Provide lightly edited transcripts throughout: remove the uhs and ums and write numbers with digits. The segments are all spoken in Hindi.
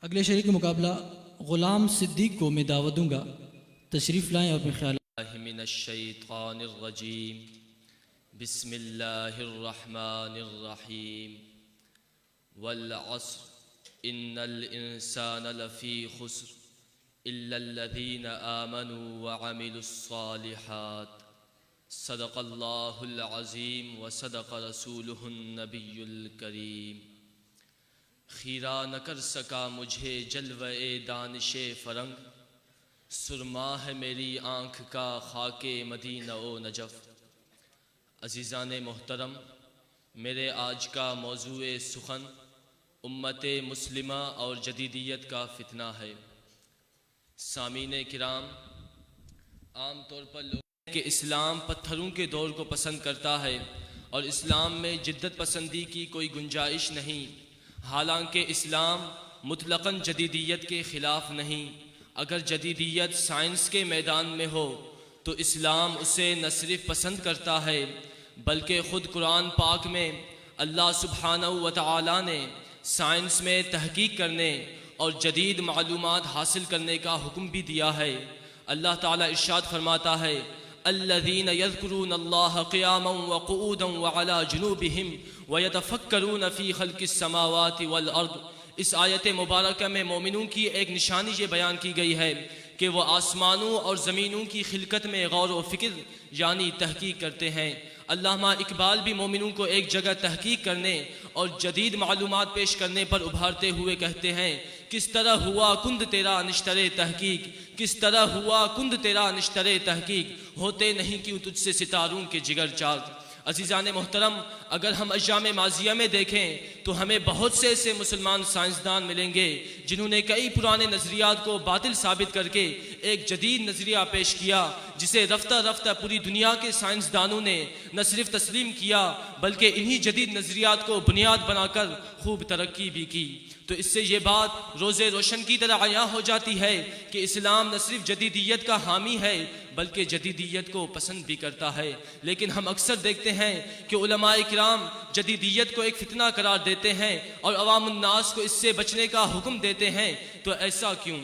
अगले शरीक मुकाबला ग़ुलाम सिद्दीक को मैं दावत दूँगा, तशरीफ़ लाएँ और अपने ख्याल। मिनश्शैतानिर्रजीम बिस्मिल्लाहिर्रहमानिर्रहीम वल अस्र इन्नल इंसाना लफ़ी खुस्र इल्लल्लज़ीना आमनू व अमिलुस्सालिहात सदक़ल्लाहुल अज़ीम व सदक़ रसूलुहुन नबियुल करीम। खीरा न कर सका मुझे जलवे दानिशे फरंग, सुरमा है मेरी आँख का खाके मदीना ओ नजफ़। अज़ीज़ान मोहतरम, मेरे आज का मौज़ूए सुखन उम्मत मुस्लिमा और जदीदियत का फितना है। सामीने किराम, आम तौर पर लोग कि इस्लाम पत्थरों के दौर को पसंद करता है और इस्लाम में जिद्दत पसंदी की कोई गुंजाइश नहीं। हालांकि इस्लाम मुतलक़न जदीदियत के ख़िलाफ़ नहीं। अगर जदीदियत साइंस के मैदान में हो तो इस्लाम उसे न सिर्फ पसंद करता है बल्कि ख़ुद कुरान पाक में अल्लाह सुब्हानहू व तआला ने साइंस में तहक़ीक़ करने और जदीद मालूमात हासिल करने का हुक्म भी दिया है। अल्लाह ताला इरशाद फरमाता है, अल्लज़ीना यज़्कुरूनल्लाह क़ियामन व क़ुऊदन व अला जुनूबिहिम व यतफ़क्करून फ़ी ख़ल्क़िस समावाति वल अर्द। इस आयत मुबारक में मोमिनों की एक निशानी ये बयान की गई है कि वो आसमानों और ज़मीनों की खिलकत में गौर व फ़िक्र यानी तहक़ीक़ करते हैं। अल्लामा इकबाल भी मोमिनों को एक जगह तहक़ीक़ करने और जदीद मालूमात पेश करने पर उभारते हुए कहते हैं, किस तरह हुआ कुंद तेरा निश्तरे तहक़ीक़, किस तरह हुआ कुंद तेरा निश्तरे तहक़ीक़, होते नहीं क्यों तुझसे सितारों के जिगर चाक। अज़ीज़ान मोहतरम, अगर हम अय्याम माज़िया में देखें तो हमें बहुत से ऐसे मुसलमान साइंसदान मिलेंगे जिन्होंने कई पुराने नज़रियात को बातिल साबित करके एक जदीद नज़रिया पेश किया, जिसे रफ्ता रफ्ता पूरी दुनिया के साइंसदानों ने न सिर्फ तस्लीम किया बल्कि इन्हीं जदीद नज़रियात को बुनियाद बनाकर खूब तरक्की भी की। तो इससे ये बात रोज़े रोशन की तरह आया हो जाती है कि इस्लाम न सिर्फ जदीदियत का हामी है बल्कि जदीदियत को पसंद भी करता है। लेकिन हम अक्सर देखते हैं कि उलमाए किराम जदीदियत को एक फितना करार देते हैं और अवामुन्नास को इससे बचने का हुक्म देते हैं। तो ऐसा क्यों?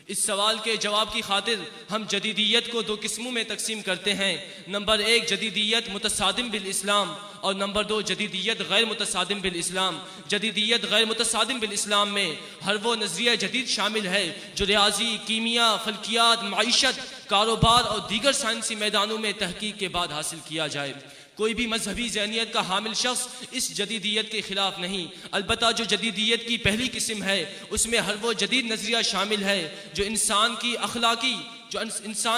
इस सवाल के जवाब की खातिर हम जदीदियत को दो किस्मों में तकसीम करते हैं। नंबर एक, जदीदियत मुतसादिम बिल इस्लाम और नंबर दो, जदीदियत गैर मुतसादिम बिल इस्लाम। जदीदियत गैर मुतसादिम बिल इस्लाम में हर वो नज़रिया जदीद शामिल है जो रियाजी, कीमिया, फल्कियात, माइशत, कारोबार और दीगर साइंसी मैदानों में तहकीक के बाद हासिल किया जाए। कोई भी मजहबी ज़हनियत का हामिल शख्स इस जदीदियत के ख़िलाफ़ नहीं। अलबत्ता जो जदीदियत की पहली किस्म है उसमें हर वो जदीद नज़रिया शामिल है जो इंसान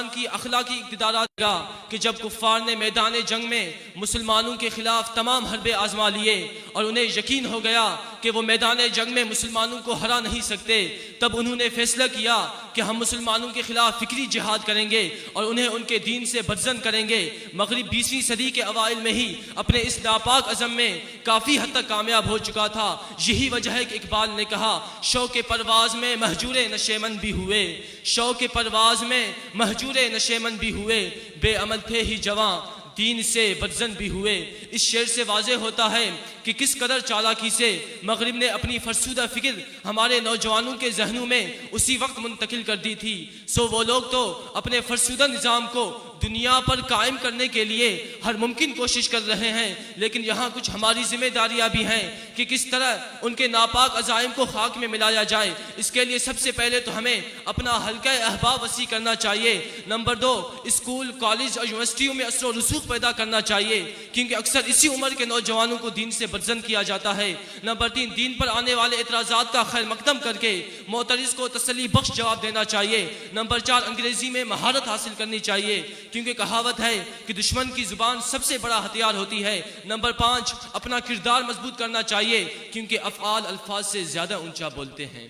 की अखलाकी इक़्तिदारात का कि जब कुफ़ार ने मैदान जंग में मुसलमानों के ख़िलाफ़ तमाम हरबे आजमा लिए और उन्हें यकीन हो गया कि वो मैदान जंग में मुसलमानों को हरा नहीं सकते, तब उन्होंने फ़ैसला किया कि हम मुसलमानों के ख़िलाफ़ फ़िक्री जिहाद करेंगे और उन्हें उनके दीन से बर्जन करेंगे। मग़रिब 20वीं सदी के अवाइल में ही अपने इस नापाक अज़म में काफ़ी हद तक कामयाब हो चुका था। यही वजह है कि इकबाल ने कहा, शौक़े परवाज़ में महजूरे नशेमंद भी हुए, शौक़े परवाज़ में महजूरे नशेमंद भी हुए, बेअमल थे ही जवां दीन से बदजन भी हुए। इस शेर से वाज़े होता है कि किस कदर चालाकी से मग़रिब ने अपनी फरसूदा फ़िक्र हमारे नौजवानों के जहनों में उसी वक्त मुंतकिल कर दी थी। सो वो लोग तो अपने फरसूदा निज़ाम को दुनिया पर कायम करने के लिए हर मुमकिन कोशिश कर रहे हैं, लेकिन यहाँ कुछ हमारी जिम्मेदारियाँ भी हैं कि किस तरह उनके नापाक अज़ाइम को खाक में मिलाया जाए। इसके लिए सबसे पहले तो हमें अपना हल्का अहबाब वसी करना चाहिए। नंबर दो, स्कूल, कॉलेज और यूनिवर्सिटियों में असर व रसूख पैदा करना चाहिए, क्योंकि अक्सर इसी उम्र के नौजवानों को दीन से बर्जन किया जाता है। नंबर तीन, दीन पर आने वाले एतराज़ात का खैर मकदम करके मोतरिज़ को तसल्ली बख्श जवाब देना चाहिए। नंबर चार, अंग्रेज़ी में महारत हासिल करनी चाहिए, क्योंकि कहावत है कि दुश्मन की जुबान सबसे बड़ा हथियार होती है। नंबर पाँच, अपना किरदार मजबूत करना चाहिए, क्योंकि अफ़आल अल्फाज से ज़्यादा ऊंचा बोलते हैं।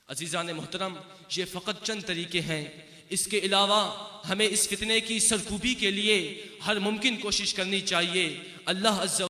अज़ीज़ान मोहतरम, ये फ़कत चंद तरीके हैं। इसके अलावा हमें इस फितने की सरकूबी के लिए हर मुमकिन कोशिश करनी चाहिए। अल्लाह अज़्ज़ा